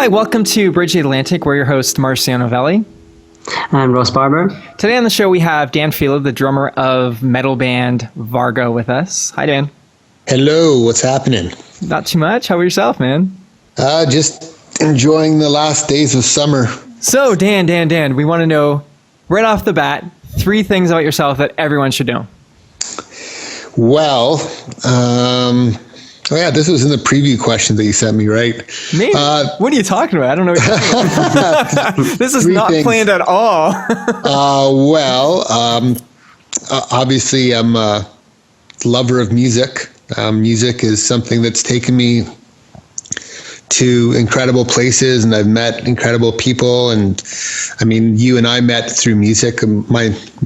Hi, welcome to Bridge the Atlantic. We're your host, Marcio Novelli. And Ross Barber. Today on the show, we have Dan Fela, the drummer of metal band Vargo, with us. Hi, Dan. Hello, what's happening? Not too much. How about yourself, man? Just enjoying the last days of summer. So, Dan, we want to know, right off the bat, 3 things about yourself that everyone should know. Well, this was in the preview question that you sent me, right? Maybe. What are you talking about? I don't know what you're talking about. This is not planned at all. Obviously, I'm a lover of music. Music is something that's taken me to incredible places, and I've met incredible people. And I mean, you and I met through music,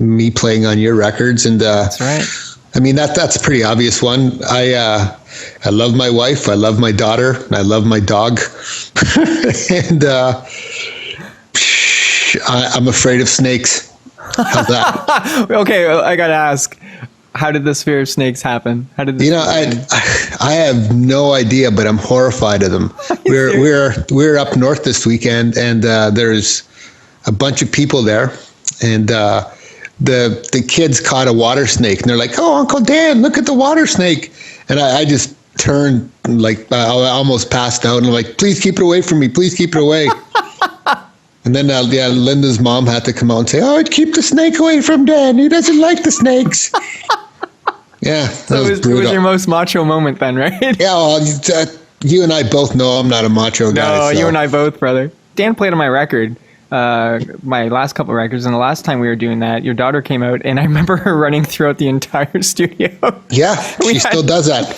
me playing on your records. And that's right. I mean, that's a pretty obvious one. I love my wife, I love my daughter, and I love my dog. And I'm afraid of snakes. How's that? Okay, well, I gotta ask, how did this fear of snakes happen? How did this I have no idea, but I'm horrified of them. We're up north this weekend, and there's a bunch of people there, and the kids caught a water snake, and they're like, "Oh, Uncle Dan, look at the water snake!" And I just turned, like, I almost passed out, and I'm like, "Please keep it away from me! Please keep it away!" And then Linda's mom had to come out and say, "Oh, keep the snake away from Dan. He doesn't like the snakes." Yeah, so it was your most macho moment then, right? Yeah, well, you and I both know I'm not a macho guy. No, you and I both, brother. Dan played on my record, my last couple of records, and the last time we were doing that, your daughter came out, and I remember her running throughout the entire studio. Yeah, she still does that.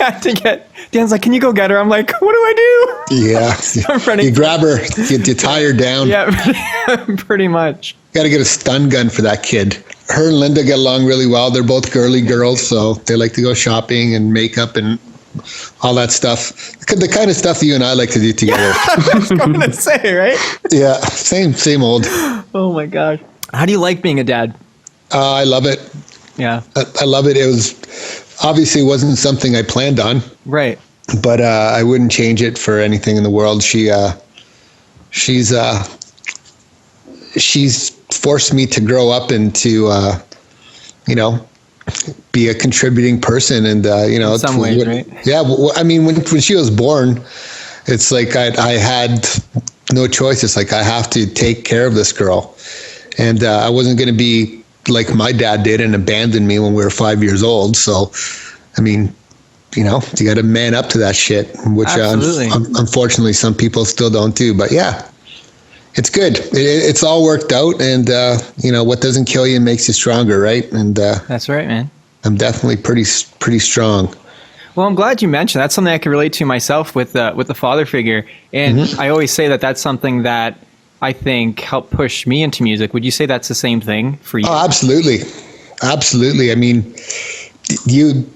Dan's like, "Can you go get her?" I'm like, "What do I do?" Yeah, I'm running. You grab her, you tie her down. Yeah, pretty much. Got to get a stun gun for that kid. Her and Linda get along really well. They're both girly girls, so they like to go shopping and makeup and all that stuff. The kind of stuff that you and I like to do together. Yeah, I was going to say, right? Yeah, same old. Oh my gosh. How do you like being a dad? I love it. Yeah. I love it. It wasn't something I planned on. Right. But I wouldn't change it for anything in the world. She's forced me to grow up and to, be a contributing person. And, in some ways, right? Yeah. I mean, when she was born, it's like I had no choice. It's like, I have to take care of this girl. And I wasn't going to be like my dad did and abandon me when we were 5 years old. So, I mean, you got to man up to that shit, which unfortunately some people still don't do. But yeah. It's good. It's all worked out, and what doesn't kill you makes you stronger, right? And that's right, man. I'm definitely pretty strong. Well, I'm glad you mentioned that's something I can relate to myself with the father figure, and I always say that that's something that I think helped push me into music. Would you say that's the same thing for you? Oh, absolutely. I mean, it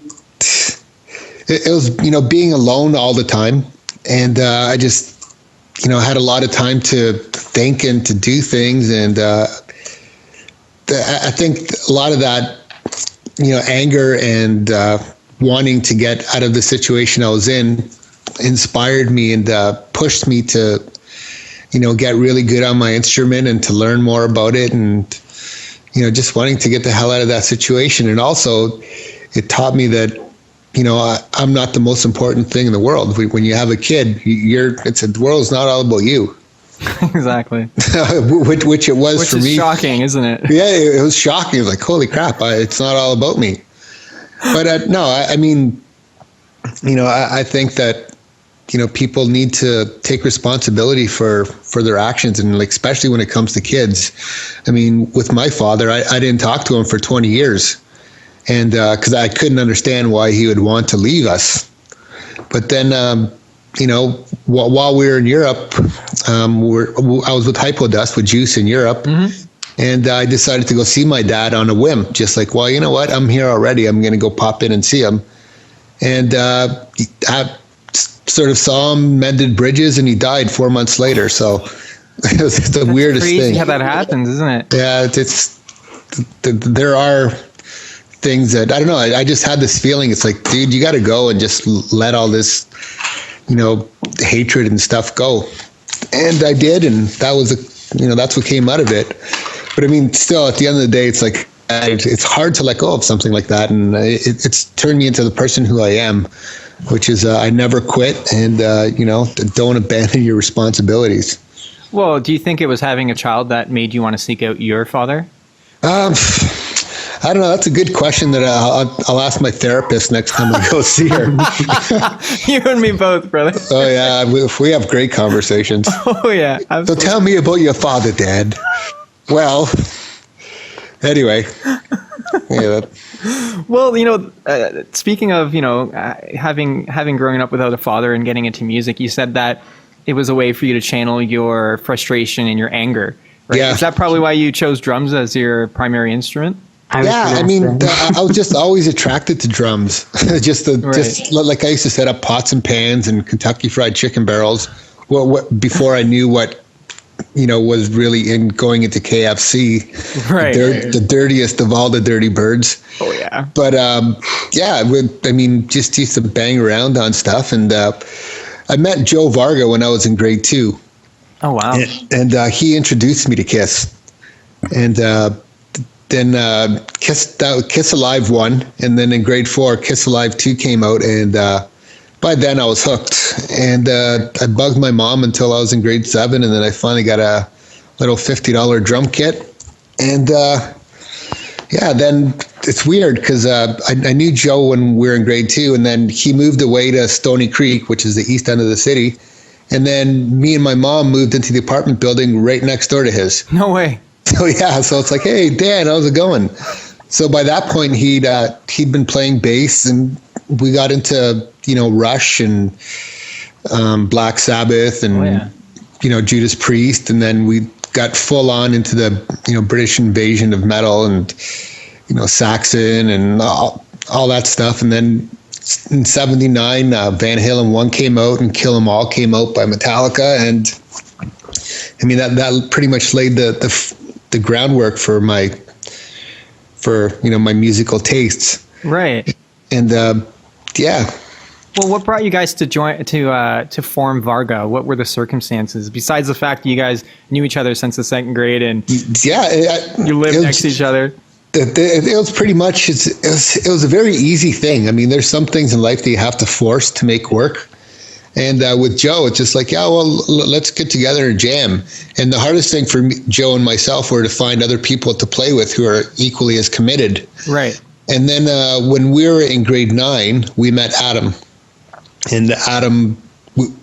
was being alone all the time, and I just. Had a lot of time to think and to do things. And I think a lot of that, anger and wanting to get out of the situation I was in inspired me and pushed me to, get really good on my instrument and to learn more about it. And, just wanting to get the hell out of that situation. And also it taught me that, I'm not the most important thing in the world. When you have a kid, the world's not all about you. Exactly. which it was for me. Which is shocking, isn't it? Yeah, it was shocking. It was like, holy crap, it's not all about me. But no, I mean, I think that, people need to take responsibility for their actions, and like, especially when it comes to kids. I mean, with my father, I didn't talk to him for 20 years. And because I couldn't understand why he would want to leave us. But then, while we were in Europe, I was with Hypodust with Juice in Europe. And I decided to go see my dad on a whim, just like, well, you know what? I'm here already. I'm going to go pop in and see him. And I sort of saw him, mended bridges, and he died 4 months later. So it was the weirdest thing. Crazy how that happens, isn't it? Yeah, there are things that I don't know. I just had this feeling. It's like, dude, you got to go and just let all this, hatred and stuff go. And I did, and that was that's what came out of it. But I mean, still, at the end of the day, it's like it's hard to let go of something like that, and it's turned me into the person who I am, which is I never quit, and don't abandon your responsibilities. Well, do you think it was having a child that made you want to seek out your father? I don't know. That's a good question that I'll ask my therapist next time I go see her. You and me both, brother. Oh yeah, we have great conversations. Oh yeah. So tell me about your father, Dad. Well, anyway. Yeah. Well, speaking of having growing up without a father and getting into music, you said that it was a way for you to channel your frustration and your anger. Right? Yeah. Is that probably why you chose drums as your primary instrument? I was just always attracted to drums. just like I used to set up pots and pans and Kentucky Fried Chicken barrels. Before I knew what was really in going into KFC, right? The dirtiest of all the dirty birds. Oh yeah. But just used to bang around on stuff, and I met Joe Varga when I was in grade 2. Oh wow! And he introduced me to Kiss, and then Kiss Alive 1, and then in grade 4, Kiss Alive 2 came out, and by then I was hooked. And I bugged my mom until I was in grade 7, and then I finally got a little $50 drum kit. And then it's weird because I knew Joe when we were in grade 2, and then he moved away to Stony Creek, which is the east end of the city. And then me and my mom moved into the apartment building right next door to his. No way. So so it's like, hey, Dan, how's it going? So by that point, he'd been playing bass, and we got into Rush and Black Sabbath and Judas Priest, and then we got full on into the British invasion of metal and Saxon and all that stuff. And then in '79, Van Halen 1 came out, and Kill 'Em All came out by Metallica, and I mean that pretty much laid the groundwork for my musical tastes. Right. And Well, what brought you guys to form Varga? What were the circumstances besides the fact that you guys knew each other since the 2nd grade and you lived next to each other? It was pretty much it was a very easy thing. I mean, there's some things in life that you have to force to make work. And with Joe, it's just like, let's get together and jam. And the hardest thing for Joe and myself were to find other people to play with who are equally as committed. Right. And then when we were in grade 9, we met Adam. And Adam,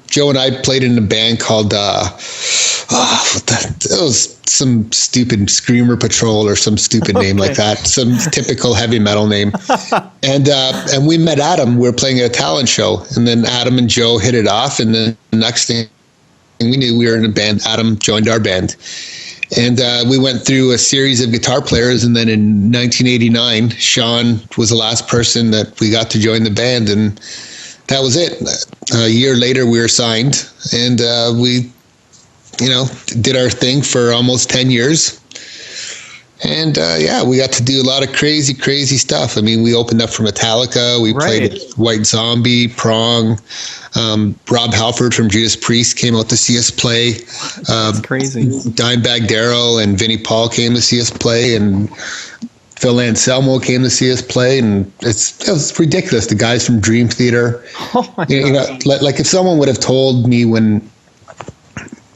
Joe and I played in a band called, it was some stupid Screamer Patrol or some stupid name like that, some typical heavy metal name. And we met Adam. We were playing at a talent show, and then Adam and Joe hit it off. And then the next thing we knew, we were in a band. Adam joined our band. And we went through a series of guitar players. And then in 1989, Sean was the last person that we got to join the band. And that was it. A year later, we were signed, and we did our thing for almost 10 years. And we got to do a lot of crazy, crazy stuff. I mean, we opened up for Metallica. We played at White Zombie, Prong. Rob Halford from Judas Priest came out to see us play. That's crazy. Dimebag Darrell and Vinnie Paul came to see us play, and Phil Anselmo came to see us play, and it was ridiculous. The guys from Dream Theater. Oh my God. Like if someone would have told me when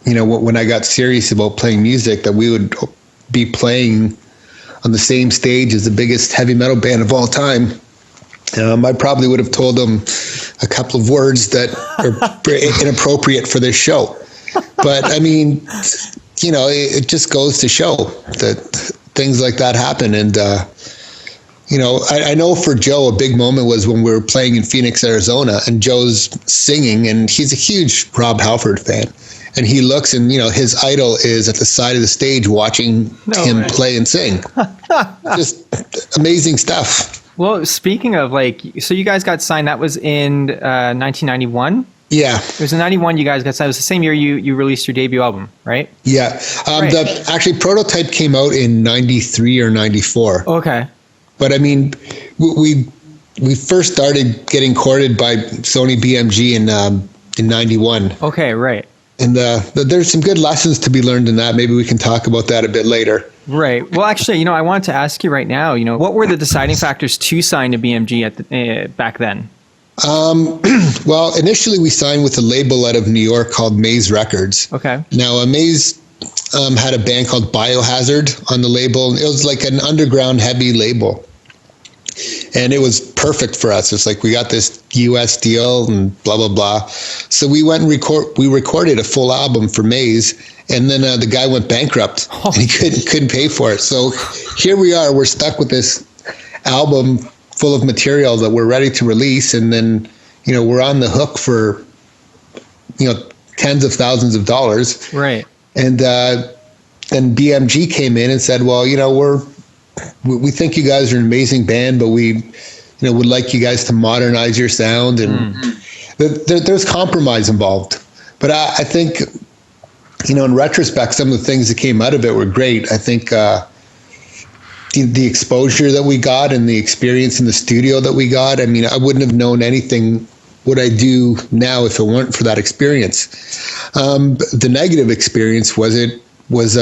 I got serious about playing music that we would be playing on the same stage as the biggest heavy metal band of all time, I probably would have told them a couple of words that are inappropriate for this show. But I mean, it just goes to show that things like that happen. And, I know for Joe, a big moment was when we were playing in Phoenix, Arizona, and Joe's singing, and he's a huge Rob Halford fan. And he looks, and his idol is at the side of the stage watching him play and sing. Just amazing stuff. Well, speaking of so you guys got signed. That was in 1991. Yeah, it was in 91. You guys got signed. It was the same year you released your debut album, right? Yeah. The Prototype came out in 93 or 94. Okay. But I mean, we first started getting courted by Sony BMG in 91. Okay, right. And there's some good lessons to be learned in that. Maybe we can talk about that a bit later. Right. Well, actually, I wanted to ask you right now, what were the deciding factors to sign to BMG back then? Well, initially we signed with a label out of New York called Maze Records. Okay. Now, Maze had a band called Biohazard on the label. It was like an underground heavy label. And it was perfect for us. It's like we got this US deal and blah, blah, blah. So we went and recorded a full album for Maze. And then the guy went bankrupt and he couldn't pay for it. So here we are. We're stuck with this album full of material that we're ready to release. And then, we're on the hook for, tens of thousands of dollars. Right. And then BMG came in and said, well, we think you guys are an amazing band, but we, would like you guys to modernize your sound. And there's compromise involved. But I think, in retrospect, some of the things that came out of it were great. I think the exposure that we got and the experience in the studio that we got, I wouldn't have known anything what I do now if it weren't for that experience. The negative experience was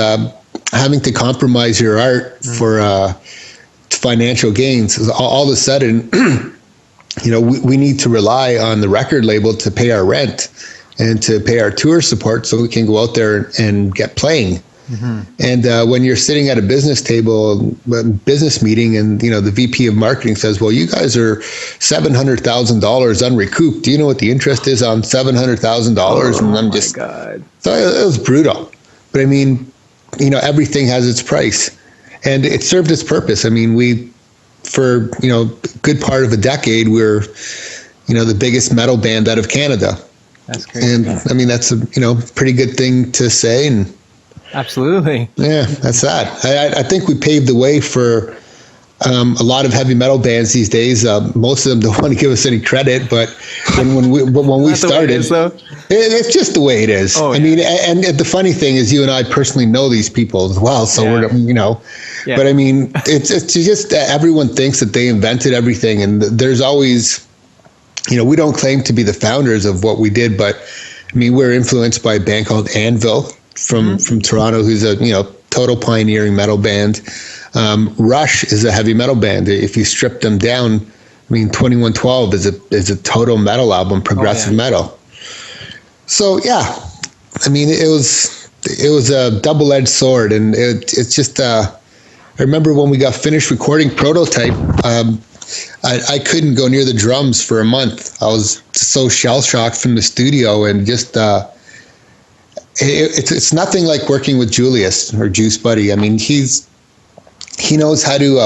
having to compromise your art for financial gains. All of a sudden, we need to rely on the record label to pay our rent and to pay our tour support so we can go out there and get playing. Mm-hmm. And when you're sitting at a business meeting, and the VP of marketing says, "Well, you guys are $700,000 unrecouped. Do you know what the interest is on $700,000?" And I'm just, God. So it was brutal. But everything has its price, and it served its purpose. For a good part of a decade, we're the biggest metal band out of Canada. That's great. And that's a pretty good thing to say. And absolutely, yeah, that's that. I think we paved the way for a lot of heavy metal bands these days. Most of them don't want to give us any credit, but when we started, it's just the way it is. Oh, yeah. And the funny thing is, you and I personally know these people as well, so we're Yeah. But it's just everyone thinks that they invented everything, and there's always, we don't claim to be the founders of what we did, but we're influenced by a band called Anvil from Toronto, who's a total pioneering metal band. Rush is a heavy metal band. If you strip them down, 2112 is a total metal album, progressive metal. So yeah, it was a double-edged sword, and it's just. I remember when we got finished recording Prototype, I couldn't go near the drums for a month. I was so shell-shocked from the studio, and just it's nothing like working with Julius or Juice Buddy. He knows how to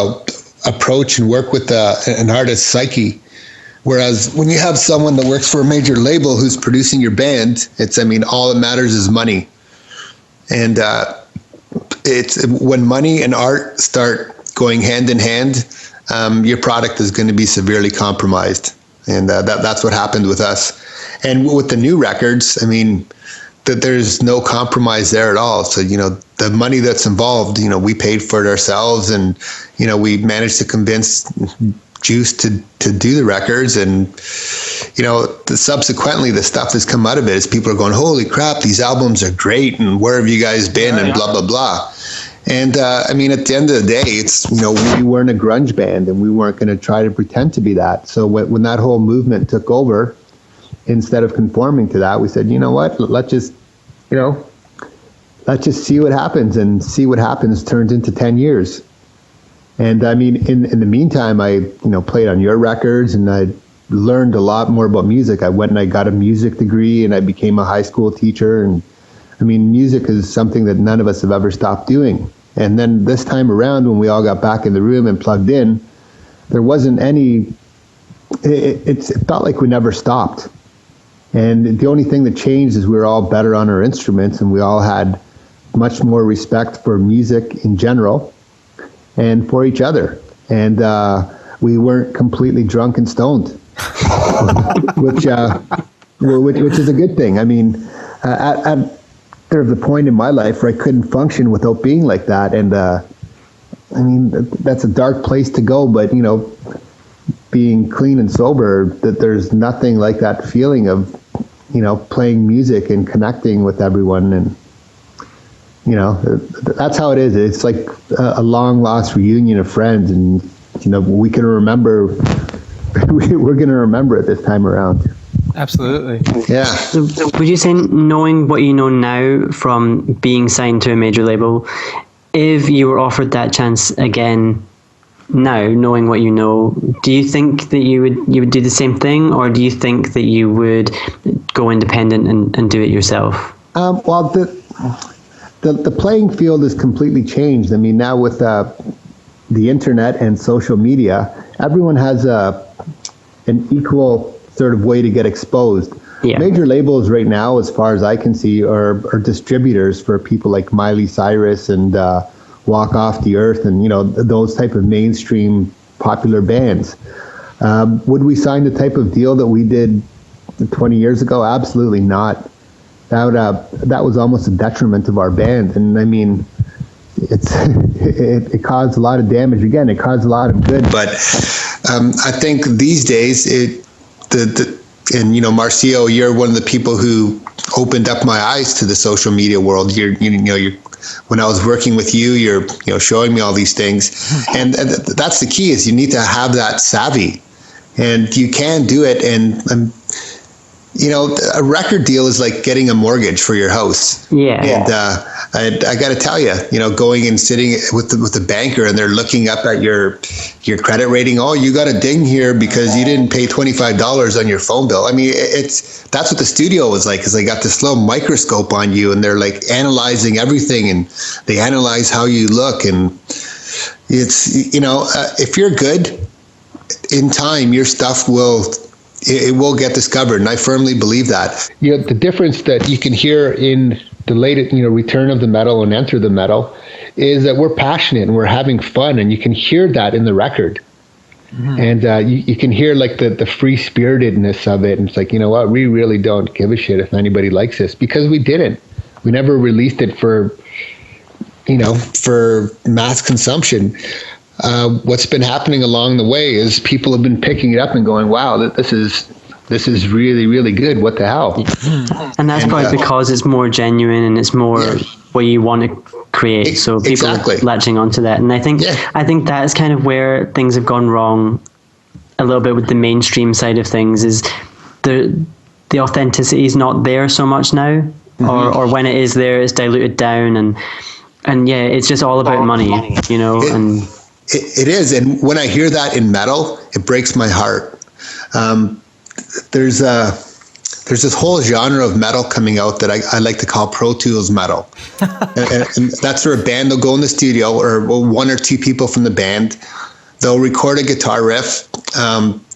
approach and work with an artist's psyche. Whereas when you have someone that works for a major label who's producing your band, it's all that matters is money. And it's when money and art start going hand in hand, your product is going to be severely compromised. And that's what happened with us. And with the new records, that there's no compromise there at all. So, the money that's involved, we paid for it ourselves, and, we managed to convince Juice to do the records. And, subsequently the stuff that's come out of it is people are going, holy crap, these albums are great. And where have you guys been? And blah, blah, blah. And, at the end of the day, it's, we weren't a grunge band, and we weren't going to try to pretend to be that. So when that whole movement took over, instead of conforming to that, we said, you know what, let's just see what happens, and see what happens turns into 10 years. And in the meantime, I, played on your records, and I learned a lot more about music. I went and I got a music degree, and I became a high school teacher. And music is something that none of us have ever stopped doing. And then this time around, when we all got back in the room and plugged in, there wasn't any, it felt like we never stopped. And the only thing that changed is we were all better on our instruments, and we all had much more respect for music in general and for each other. And we weren't completely drunk and stoned, which is a good thing. There was a point in my life where I couldn't function without being like that. And that's a dark place to go, but being clean and sober, that there's nothing like that feeling of playing music and connecting with everyone. And, that's how it is. It's like a long lost reunion of friends. And, we can remember, we're going to remember it this time around. Absolutely. Yeah. So would you say, knowing what you know now from being signed to a major label, if you were offered that chance again now, knowing what you know, do you think that you would do the same thing, or do you think that you would go independent and do it yourself? Well, the playing field has completely changed. I mean, now with the internet and social media, everyone has an equal sort of way to get exposed. Yeah. Major labels right now, as far as I can see, are distributors for people like Miley Cyrus and Walk Off the Earth and, those type of mainstream popular bands. Would we sign the type of deal that we did 20 years ago? Absolutely not. That was almost a detriment of our band. And I mean, it caused a lot of damage. Again, it caused a lot of good. But I think these days, Marcio, you're one of the people who opened up my eyes to the social media world. When I was working with you, you're showing me all these things, and that's the key. Is you need to have that savvy, and you can do it. And a record deal is like getting a mortgage for your house. Yeah. And I got to tell you, going and sitting with the banker, and they're looking up at your credit rating. Oh, you got a ding here because you didn't pay $25 on your phone bill. I mean, that's what the studio was like. Is they got this little microscope on you, and they're like analyzing everything, and they analyze how you look, and it's if you're good, in time your stuff will get discovered, and I firmly believe that. The difference that you can hear in the late, return of the metal and enter the metal is that we're passionate and we're having fun, and you can hear that in the record. Mm-hmm. And you can hear like the free spiritedness of it, and it's like, what, we really don't give a shit if anybody likes this, because we didn't. We never released it for mass consumption. What's been happening along the way is people have been picking it up and going, wow, this is really, really good. What the hell? And that's probably because it's more genuine and it's more what you want to create. So people are latching onto that. And I think that's kind of where things have gone wrong a little bit with the mainstream side of things, is the authenticity is not there so much now. Mm-hmm. Or when it is there, it's diluted down, and it's just all about money, and it is. And when I hear that in metal, it breaks my heart. There's this whole genre of metal coming out that I like to call Pro Tools metal. and that's where a band, they'll go in the studio, or one or two people from the band, they'll record a guitar riff,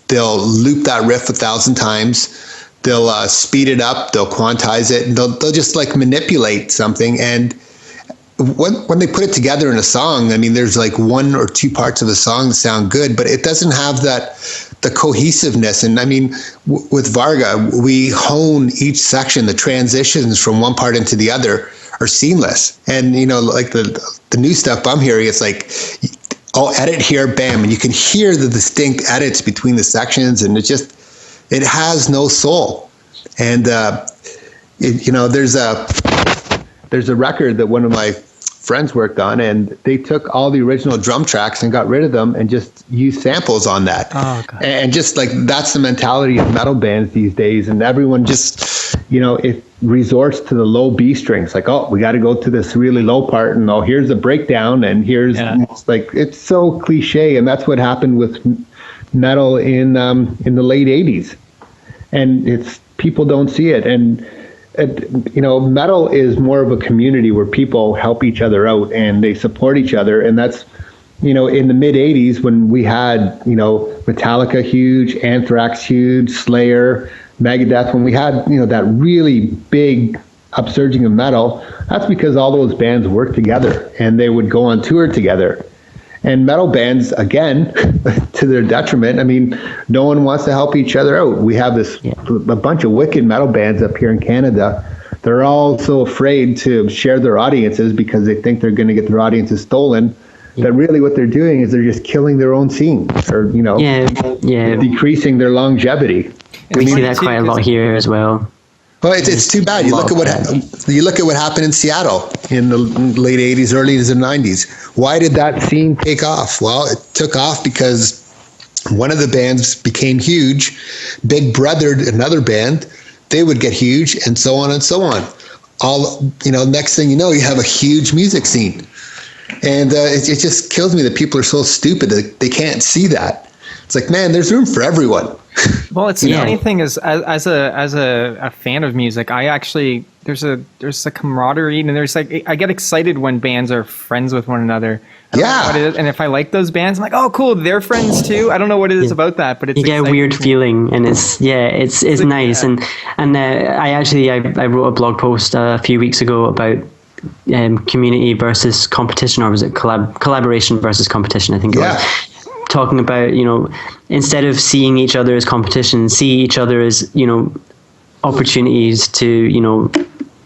they'll loop that riff 1,000 times, they'll speed it up, they'll quantize it, and they'll just like manipulate something. And when they put it together in a song, I mean, there's like one or two parts of the song that sound good, but it doesn't have the cohesiveness. And I mean, with Varga, we hone each section. The transitions from one part into the other are seamless. And, like the new stuff I'm hearing, it's like, I'll edit here, bam, and you can hear the distinct edits between the sections, and it has no soul. And, there's a record that one of my friends worked on, and they took all the original drum tracks and got rid of them and just used samples on that. Oh, God. And just like, that's the mentality of metal bands these days. And everyone just, it resorts to the low B strings. Like, oh, we got to go to this really low part, and here's the breakdown, and here's it's so cliche. And that's what happened with metal in the late 80s. And people don't see it. And metal is more of a community where people help each other out and they support each other. And that's, in the mid 80s when we had, Metallica huge, Anthrax huge, Slayer, Megadeth, when we had, that really big upsurging of metal, that's because all those bands worked together and they would go on tour together. And metal bands, again, to their detriment, I mean, no one wants to help each other out. We have a bunch of wicked metal bands up here in Canada. They're all so afraid to share their audiences because they think they're going to get their audiences stolen. Yeah. That really what they're doing is they're just killing their own scene, or, decreasing their longevity. We see that quite a lot here as well. Well, it's too bad. You look at what happened in Seattle in the late 80s, early 90s. Why did that scene take off? Well, it took off because one of the bands became huge, Big Brothered another band, they would get huge, and so on and so on. Next thing you know, you have a huge music scene. And it just kills me that people are so stupid that they can't see that. It's like, man, there's room for everyone. Well, it's the funny thing is, as a fan of music, I actually there's a camaraderie, and there's like, I get excited when bands are friends with one another. I don't know what it is, and if I like those bands, I'm like, oh, cool, they're friends too. I don't know what it is about that, but it's you get a weird feeling, and it's nice. And I wrote a blog post a few weeks ago about community versus competition, or was it collaboration versus competition? I think it was. Talking about, instead of seeing each other as competition, see each other as, opportunities to,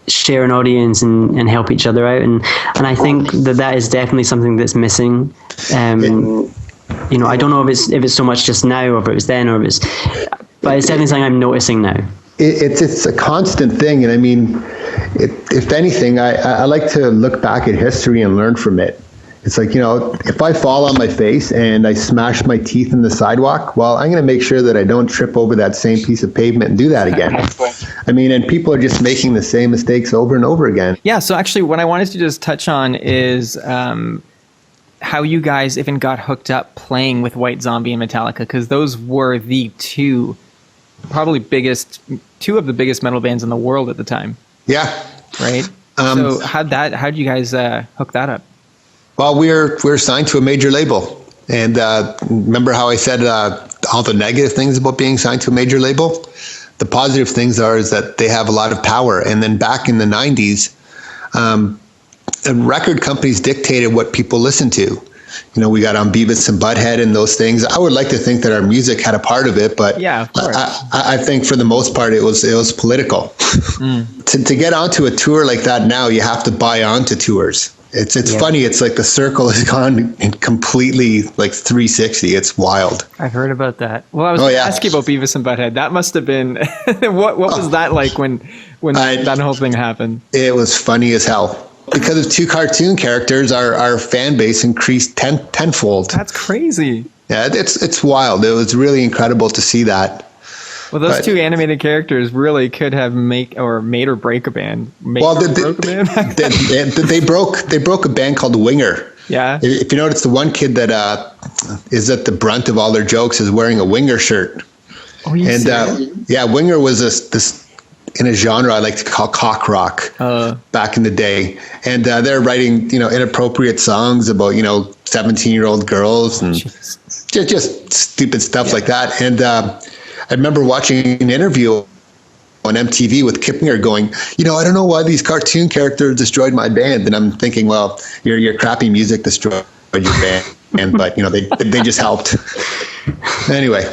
share an audience and help each other out. And I think that is definitely something that's missing. I don't know if it's so much just now, or if it was then, but it's definitely something I'm noticing now. It's a constant thing. And I mean, if anything, I like to look back at history and learn from it. It's like, if I fall on my face and I smash my teeth in the sidewalk, well, I'm going to make sure that I don't trip over that same piece of pavement and do that again. I mean, and people are just making the same mistakes over and over again. Yeah. So actually what I wanted to just touch on is how you guys even got hooked up playing with White Zombie and Metallica, because those were the two of the biggest metal bands in the world at the time. Yeah. Right. So how'd you guys hook that up? Well, we're signed to a major label, and remember how I said all the negative things about being signed to a major label? The positive things is that they have a lot of power. And then back in the 90s, record companies dictated what people listened to. We got on Beavis and Butthead and those things. I would like to think that our music had a part of it, but yeah, of course. I think for the most part it was political. To get onto a tour like that now, you have to buy onto tours. It's funny. It's like the circle has gone completely like 360. It's wild. I've heard about that. Well, I was going to ask you about Beavis and Butthead. That must have been what was that like when that whole thing happened? It was funny as hell. Because of two cartoon characters, our fan base increased tenfold. That's crazy. Yeah, it's wild. It was really incredible to see that. Well, those two animated characters really could have made or break a band. They broke a band called Winger. Yeah. If you notice, the one kid that is at the brunt of all their jokes is wearing a Winger shirt. Oh, you Winger was this in a genre I like to call cock rock back in the day, and they're writing inappropriate songs about 17-year-old girls and just stupid stuff like that. And I remember watching an interview on MTV with Kiplinger going, I don't know why these cartoon characters destroyed my band. And I'm thinking, well, your crappy music destroyed your band, but they just helped. Anyway.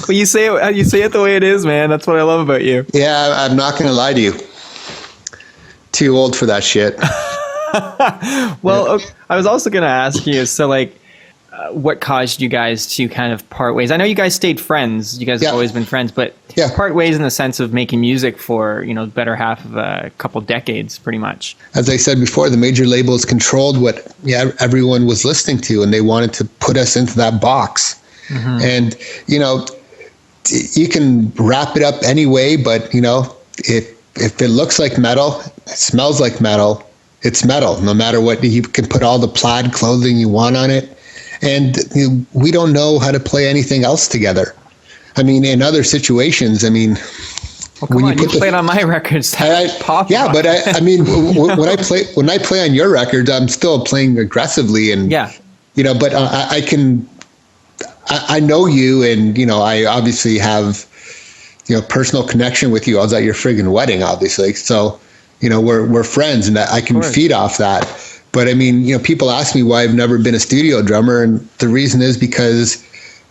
Well, you say it the way it is, man. That's what I love about you. Yeah, I'm not going to lie to you. Too old for that shit. Well, I was also going to ask you, so what caused you guys to kind of part ways? I know you guys stayed friends. You guys have always been friends, but part ways in the sense of making music for, better half of a couple decades, pretty much. As I said before, the major labels controlled what everyone was listening to, and they wanted to put us into that box. Mm-hmm. And, you can wrap it up any way, but, if it looks like metal, it smells like metal, it's metal. No matter what, you can put all the plaid clothing you want on it. And we don't know how to play anything else together. I mean, in other situations, when you played on my records, pop. Yeah, but when I play on your records, I'm still playing aggressively, and but I know you, and I obviously have personal connection with you. I was at your friggin' wedding, obviously, so we're friends, and I can feed off that. But people ask me why I've never been a studio drummer, and the reason is because,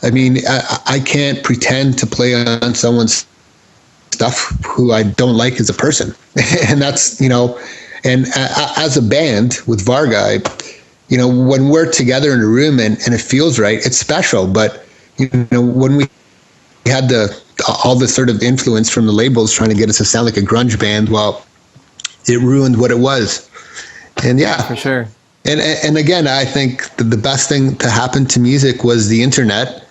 I can't pretend to play on someone's stuff who I don't like as a person, and that's and as a band with Varga, when we're together in a room and it feels right, it's special. But when we had the all this sort of influence from the labels trying to get us to sound like a grunge band. Well, it ruined what it was. And yeah, for sure. And again, I think the best thing to happen to music was the internet.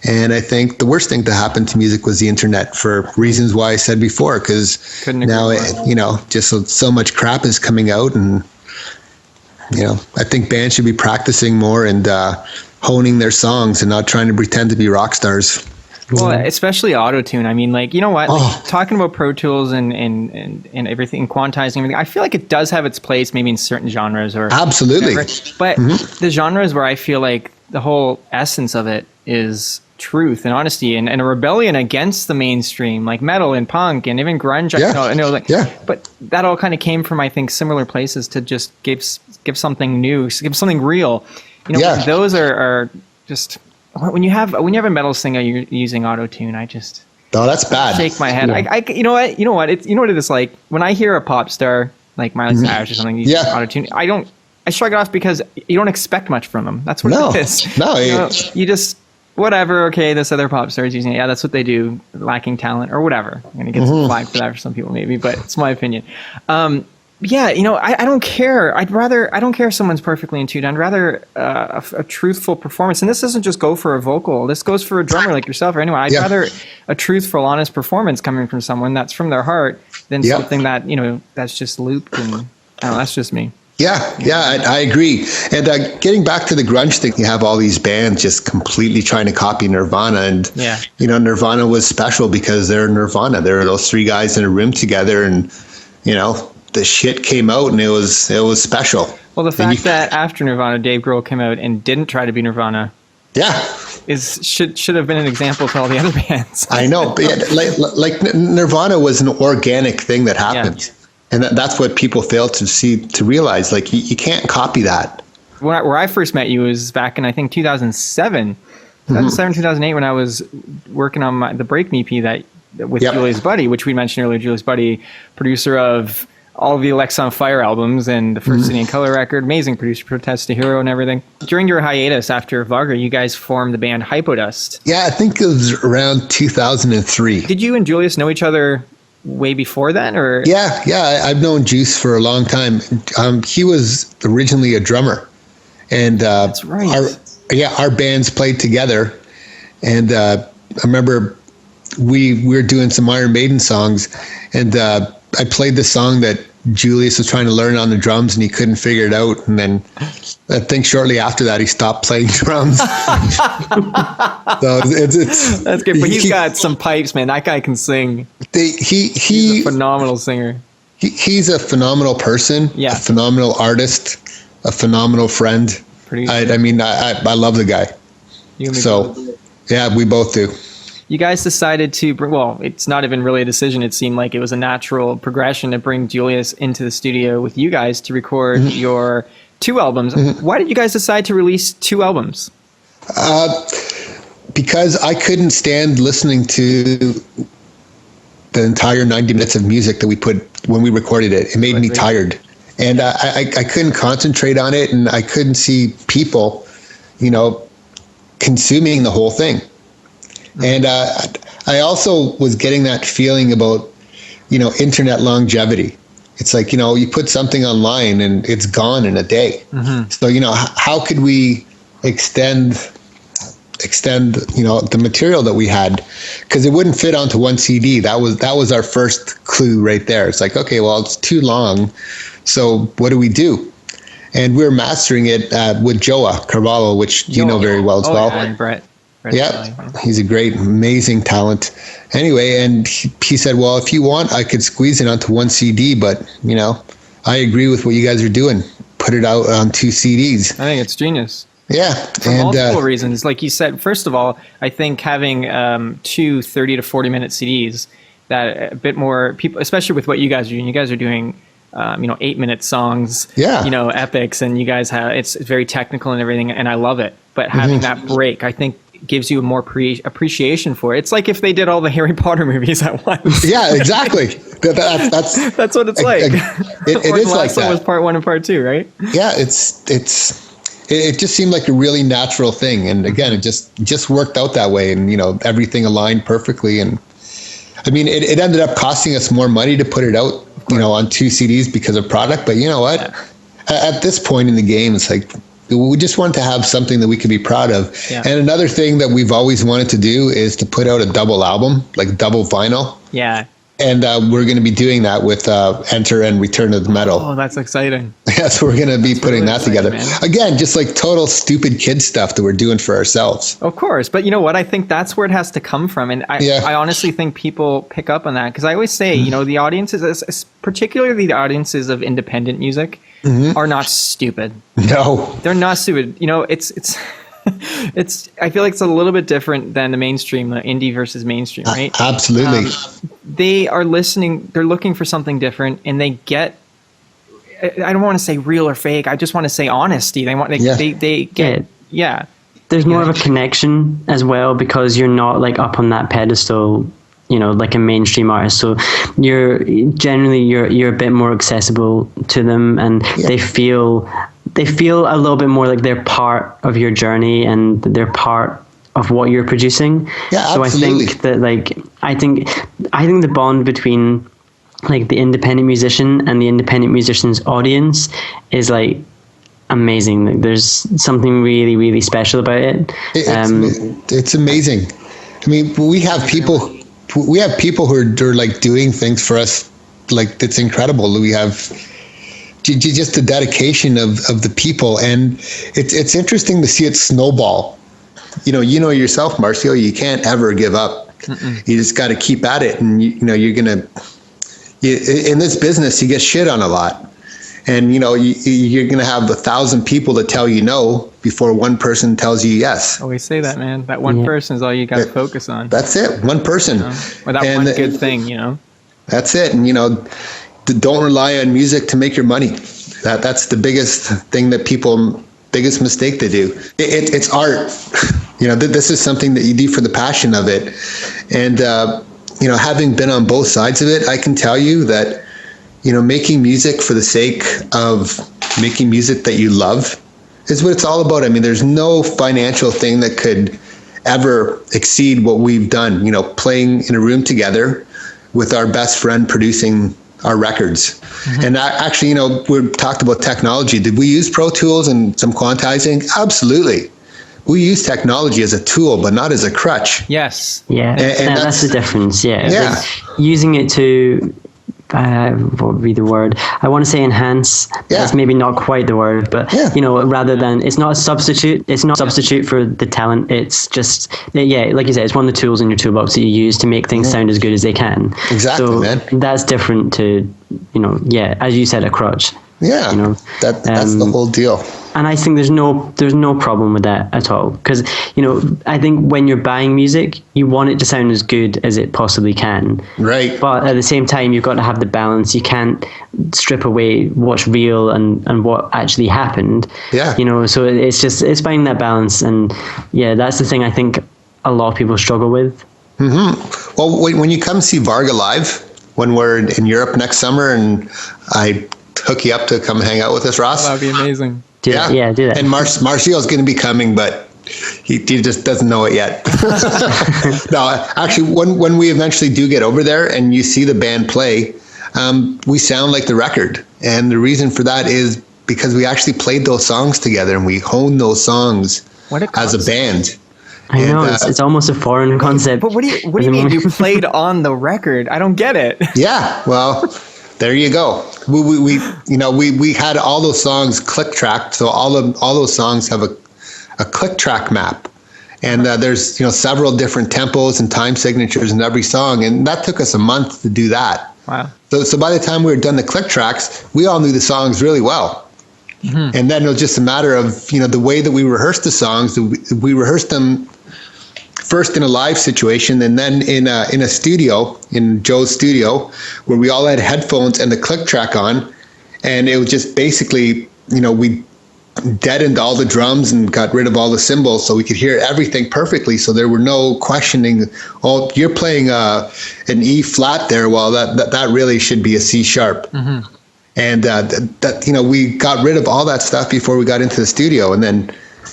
And I think the worst thing to happen to music was the internet, for reasons why I said before, because now, just so much crap is coming out. And, I think bands should be practicing more and honing their songs and not trying to pretend to be rock stars. Well, especially auto-tune. I mean, like, you know what? Like, talking about Pro Tools and everything, quantizing everything, I feel like it does have its place maybe in certain genres or absolutely. Whatever. But the genres where I feel like the whole essence of it is truth and honesty and a rebellion against the mainstream, like metal and punk and even grunge. I know, but that all kind of came from, I think, similar places to just give something new, give something real. Those are just. When you have a metal singer you're using auto-tune, that's bad. Shake my head. Yeah. You know what? You know what it is like when I hear a pop star like Miley Cyrus or something using auto-tune. I shrug it off because you don't expect much from them. That's what it is. No, you just whatever. Okay, this other pop star is using it. Yeah, that's what they do. Lacking talent or whatever. I'm gonna get some flag for that for some people maybe, but it's my opinion. I don't care. I don't care if someone's perfectly in tune. I'd rather a truthful performance. And this doesn't just go for a vocal. This goes for a drummer like yourself or anyone. I'd rather a truthful, honest performance coming from someone that's from their heart than something that, that's just looped. And I don't know, that's just me. Yeah, I agree. And getting back to the grunge thing, you have all these bands just completely trying to copy Nirvana. And, Nirvana was special because they're Nirvana. There were those three guys in a room together and, the shit came out and it was special. Well, the fact that after Nirvana, Dave Grohl came out and didn't try to be Nirvana, should have been an example to all the other bands. I know, but like Nirvana was an organic thing that happened, and that's what people fail to realize. Like you can't copy that. Where I first met you was back in I think 2007, 2008 when I was working on the Break Me EP with Julius Buddy, which we mentioned earlier. Julius Buddy, producer of all of the Alexa on Fire albums and the first City and Color record, amazing producer, Protest to Hero and everything. During your hiatus after Varga, you guys formed the band Hypodust. Yeah, I think it was around 2003. Did you and Julius know each other way before then? Or Yeah, I've known Juice for a long time. He was originally a drummer. And that's right. Our bands played together. And I remember we were doing some Iron Maiden songs, and I played the song that Julius was trying to learn on the drums and he couldn't figure it out. And then I think shortly after that, he stopped playing drums. So that's good. But he's got some pipes, man. That guy can sing. He's a phenomenal singer. He's a phenomenal person, a phenomenal artist, a phenomenal friend. I love the guy. We both do. You guys decided to bring, it's not even really a decision. It seemed like it was a natural progression to bring Julius into the studio with you guys to record your 2 albums. Why did you guys decide to release 2 albums? Because I couldn't stand listening to the entire 90 minutes of music that we put when we recorded it. It made me tired. And I couldn't concentrate on it, and I couldn't see people, consuming the whole thing. And I also was getting that feeling about, internet longevity. It's like, you put something online and it's gone in a day. So, how could we extend, the material that we had? Because it wouldn't fit onto one CD. That was our first clue right there. It's like, okay, well, it's too long. So what do we do? And we're mastering it with Joa Carvalho, which you know very well as well. Yeah, and Brett. He's a great, amazing talent. Anyway, and he said, well, if you want, I could squeeze it onto one CD, but, I agree with what you guys are doing. Put it out on 2 CDs. I think it's genius. Yeah. For multiple reasons. Like you said, first of all, I think having 2 30 to 40-minute CDs, that a bit more people, especially with what you guys are doing. You guys are doing 8-minute songs, epics, and you guys have, it's very technical and everything, and I love it. But having that break, I think, gives you a more appreciation for it. It's like if they did all the Harry Potter movies at once. Yeah, exactly. That's what it's like. It is like that. Was part 1 and part 2, right? Yeah, it just seemed like a really natural thing, and again, it just worked out that way, and everything aligned perfectly, and I mean, it ended up costing us more money to put it out, on 2 CDs because of product. But you know what? Yeah. At this point in the game, it's like, we just want to have something that we can be proud of. Yeah. And another thing that we've always wanted to do is to put out a double album, like double vinyl. Yeah. And we're going to be doing that with Enter and Return of the Metal. Oh, that's exciting. Yeah, so we're going to be putting that together. Man. Again, just like total stupid kid stuff that we're doing for ourselves. Of course. But you know what? I think that's where it has to come from. And I honestly think people pick up on that. Because I always say, the audiences, particularly the audiences of independent music, are not stupid. No. They're not stupid. It's I feel like it's a little bit different than the mainstream, the indie versus mainstream, right? Absolutely. They are listening, they're looking for something different, and they get, I don't want to say real or fake, I just want to say honesty. They get. There's more of a connection as well, because you're not like up on that pedestal, like a mainstream artist. So you're a bit more accessible to them, and they feel a little bit more like they're part of your journey and they're part of what you're producing. Yeah, so absolutely. I think that I think the bond between like the independent musician and the independent musician's audience is like amazing. Like, there's something really, really special about it. It's amazing. I mean, we have people who are like doing things for us, like, that's incredible. We have just the dedication of the people, and it's interesting to see it snowball. You know yourself, Marcio, you can't ever give up. You just got to keep at it, and you're gonna. In this business, you get shit on a lot, and you're gonna have 1,000 people to tell you no before one person tells you yes. Always say that, man. That one person is all you got to focus on. That's it. One person, or that one good thing. That's it, and don't rely on music to make your money. That's the biggest thing that biggest mistake they do. It's art. This is something that you do for the passion of it. And, having been on both sides of it, I can tell you that, making music for the sake of making music that you love is what it's all about. I mean, there's no financial thing that could ever exceed what we've done, playing in a room together with our best friend producing our records. And actually, we talked about technology. Did we use Pro Tools and some quantizing? Absolutely. We use technology as a tool, but not as a crutch. Yes. Yeah. And that's the difference. Yeah. Yeah. Like, using it to, what would be the word? I want to say enhance. Yeah. That's maybe not quite the word, but rather than, it's not a substitute. It's not a substitute for the talent. It's just, like you said, it's one of the tools in your toolbox that you use to make things sound as good as they can. Exactly, so man. That's different to, as you said, a crutch. Yeah. That's the whole deal. And I think there's no problem with that at all, because I think when you're buying music, you want it to sound as good as it possibly can. Right. But at the same time, you've got to have the balance. You can't strip away what's real and what actually happened. Yeah. So it's finding that balance, and that's the thing I think a lot of people struggle with. Mm-hmm. Well, when you come see Varga live, when we're in Europe next summer, and I hook you up to come hang out with us, Ross. That'd be amazing. Do that. And Marcio's going to be coming, but he just doesn't know it yet. No, actually, when we eventually do get over there and you see the band play, we sound like the record. And the reason for that is because we actually played those songs together and we honed those songs as a band. I know, it's almost a foreign concept. But what do you mean you played on the record? I don't get it. Yeah, well, there you go. We had all those songs click tracked, so all those songs have a click track map, and there's several different tempos and time signatures in every song, and that took us a month to do that. Wow. So by the time we were done the click tracks, we all knew the songs really well. Mm-hmm. And then it was just a matter of the way that we rehearsed the songs. We rehearsed them first in a live situation, and then in a studio, in Joe's studio, where we all had headphones and the click track on, and it was just basically, we deadened all the drums and got rid of all the cymbals so we could hear everything perfectly. So there were no questioning, oh, you're playing an E flat there, well, that really should be a C sharp. Mm-hmm. And we got rid of all that stuff before we got into the studio, and then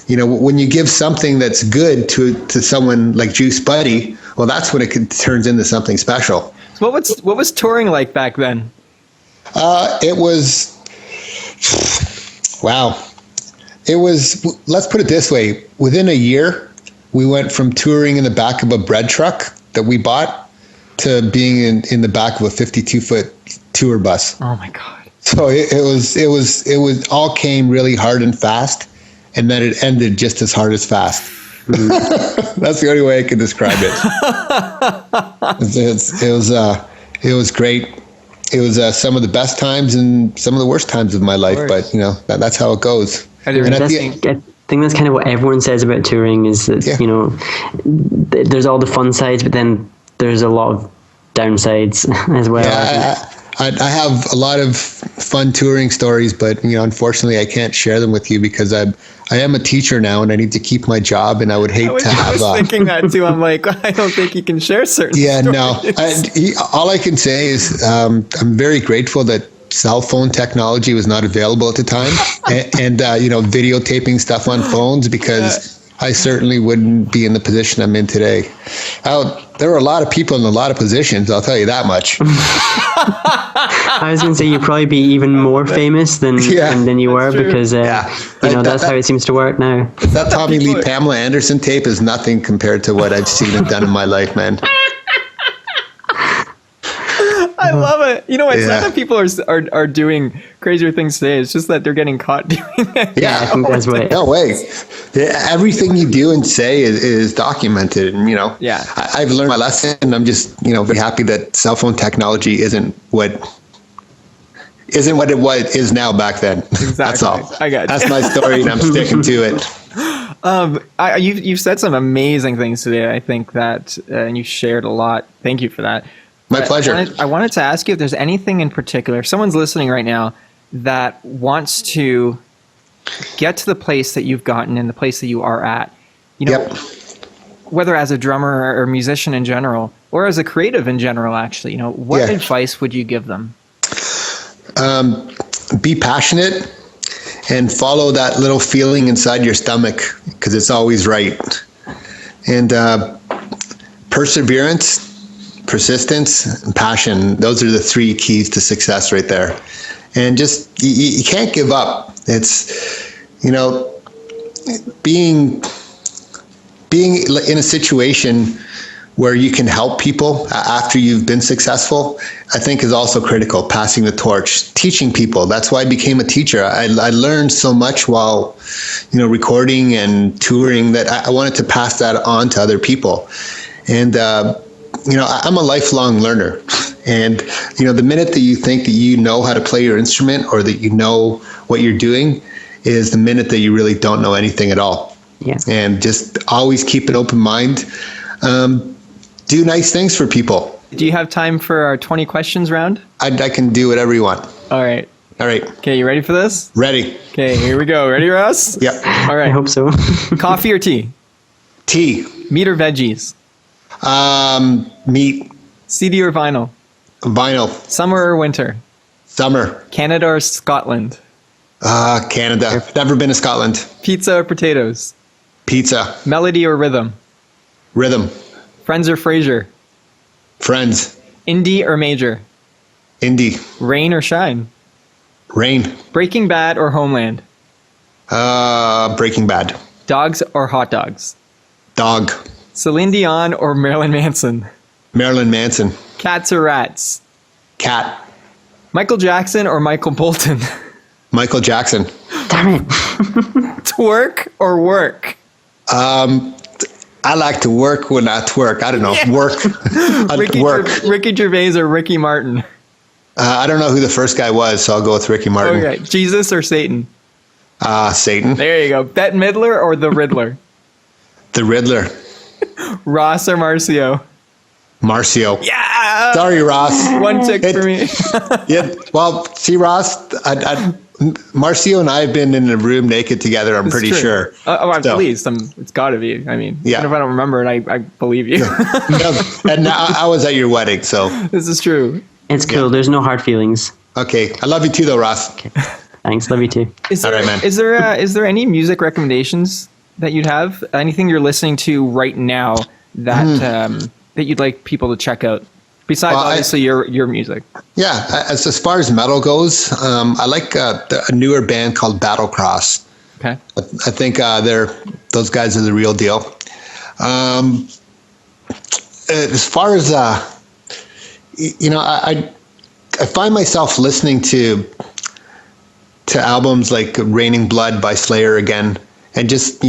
when you give something that's good to someone like Juice Buddy, well, that's when it turns into something special. So what was touring like back then? It was, wow. It was, let's put it this way. Within a year, we went from touring in the back of a bread truck that we bought to being in the back of a 52-foot tour bus. Oh my God. So it was all came really hard and fast, and then it ended just as hard as fast. That's the only way I can describe it. It was great. It was some of the best times and some of the worst times of my life, but you know, that's how it goes. I think that's kind of what everyone says about touring is that, you know, there's all the fun sides, but then there's a lot of downsides as well. Yeah, I have a lot of fun touring stories, but you know, unfortunately, I can't share them with you because I am a teacher now, and I need to keep my job, and I would hate to have. I was thinking that too. I'm like, I don't think you can share certain. Yeah, stories. no. All I can say is I'm very grateful that cell phone technology was not available at the time, and you know, videotaping stuff on phones, because I certainly wouldn't be in the position I'm in today. There were a lot of people in a lot of positions, I'll tell you that much. I was going to say you'd probably be even more famous than you were, true. Because you know, that's how it seems to work now. That Tommy Lee Pamela Anderson tape is nothing compared to what I've seen and done in my life, man. I love it. You know, it's not that people are doing crazier things today. It's just that they're getting caught doing it. Yeah, I think that's what. No way. Everything you do and say is documented, and you know. Yeah. I've learned my lesson. I'm just, you know, very happy that cell phone technology isn't what it is now back then. Exactly. That's all. I got you. That's my story, and I'm sticking to it. You've said some amazing things today. I think that, and you shared a lot. Thank you for that. My pleasure. I wanted to ask you if there's anything in particular, if someone's listening right now that wants to get to the place that you've gotten and the place that you are at, you know, whether as a drummer or musician in general, or as a creative in general, actually, you know, what advice would you give them? Be passionate and follow that little feeling inside your stomach, because it's always right. And perseverance, persistence, and passion. Those are the three keys to success right there. And just, you can't give up. It's, you know, being in a situation where you can help people after you've been successful, I think is also critical. Passing the torch, teaching people. That's why I became a teacher. I learned so much while, you know, recording and touring that I wanted to pass that on to other people. And, you know, I'm a lifelong learner, and, you know, the minute that you think that you know how to play your instrument or that you know what you're doing is the minute that you really don't know anything at all. Yeah. And just always keep an open mind. Do nice things for people. Do you have time for our 20 questions round? I can do whatever you want. All right. Okay, you ready for this? Ready. Okay, here we go. Ready, Ross? Yep. All right. I hope so. Coffee or tea? Tea. Meat or veggies? Meat. CD or vinyl? Vinyl. Summer or winter? Summer. Canada or Scotland? Canada. Never been to Scotland. Pizza or potatoes? Pizza. Melody or rhythm? Rhythm. Friends or Frasier? Friends. Indie or major? Indie. Rain or shine? Rain. Breaking Bad or Homeland? Breaking Bad. Dogs or hot dogs? Dog. Celine Dion or Marilyn Manson? Marilyn Manson. Cats or rats? Cat. Michael Jackson or Michael Bolton? Michael Jackson. Damn it. Twerk or work? I like to work when I twerk. I don't know. Yeah. Work. Ricky Gervais or Ricky Martin? I don't know who the first guy was, so I'll go with Ricky Martin. Okay. Jesus or Satan? Satan. There you go. Bette Midler or the Riddler? The Riddler. Ross or Marcio? Marcio. Yeah. Sorry, Ross. One tick for me. Yeah. Well, see, Ross, Marcio and I have been in a room naked together. I'm pretty sure. I'm pleased. It's got to be. I mean, even if I don't remember it, I believe you. And I was at your wedding, so this is true. It's cool. Yeah. There's no hard feelings. Okay, I love you too, though, Ross. Okay. Thanks. Love you too. All right, man. Is there any music recommendations that you'd have? Anything you're listening to right now that that you'd like people to check out besides obviously your music? Yeah, as far as metal goes, I like a newer band called Battlecross. Okay, I think those guys are the real deal. As far as I find myself listening to albums like Raining Blood by Slayer again, and just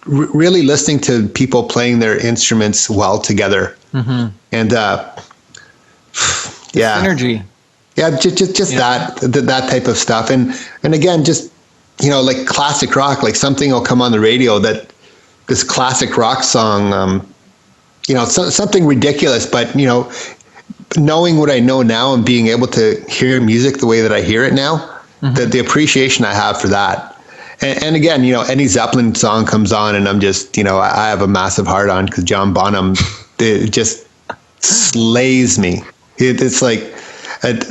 really listening to people playing their instruments well together. And synergy. Yeah, just that type of stuff, and again, just like classic rock, like something will come on the radio that this classic rock song, something ridiculous, but knowing what I know now and being able to hear music the way that I hear it now, the appreciation I have for that. And again, any Zeppelin song comes on and I'm just, I have a massive heart on because John Bonham, it just slays me. It's like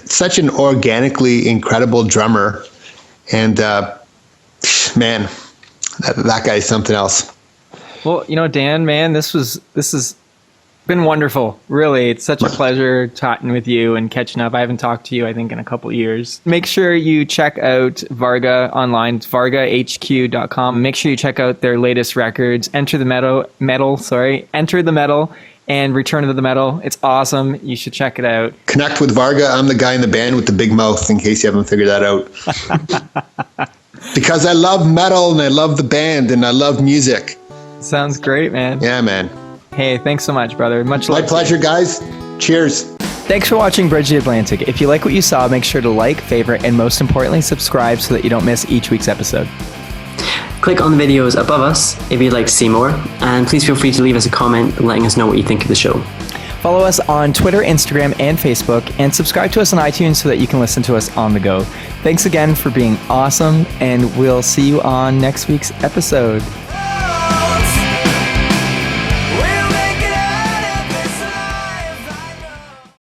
such an organically incredible drummer. And man, that guy's something else. Well, Dan, man, this has been wonderful. Really, it's such a pleasure chatting with you and catching up. I haven't talked to you, I think, in a couple of years. Make sure you check out Varga online. It's vargahq.com. Make sure you check out their latest records. Enter the Metal, and Return to the Metal. It's awesome. You should check it out. Connect with Varga. I'm the guy in the band with the big mouth, in case you haven't figured that out. Because I love metal and I love the band and I love music. Sounds great, man. Yeah, man. Hey, thanks so much, brother. Much love. My pleasure, guys. Cheers. Thanks for watching Bridge the Atlantic. If you like what you saw, make sure to like, favorite, and most importantly, subscribe so that you don't miss each week's episode. Click on the videos above us if you'd like to see more, and please feel free to leave us a comment letting us know what you think of the show. Follow us on Twitter, Instagram, and Facebook, and subscribe to us on iTunes so that you can listen to us on the go. Thanks again for being awesome, and we'll see you on next week's episode.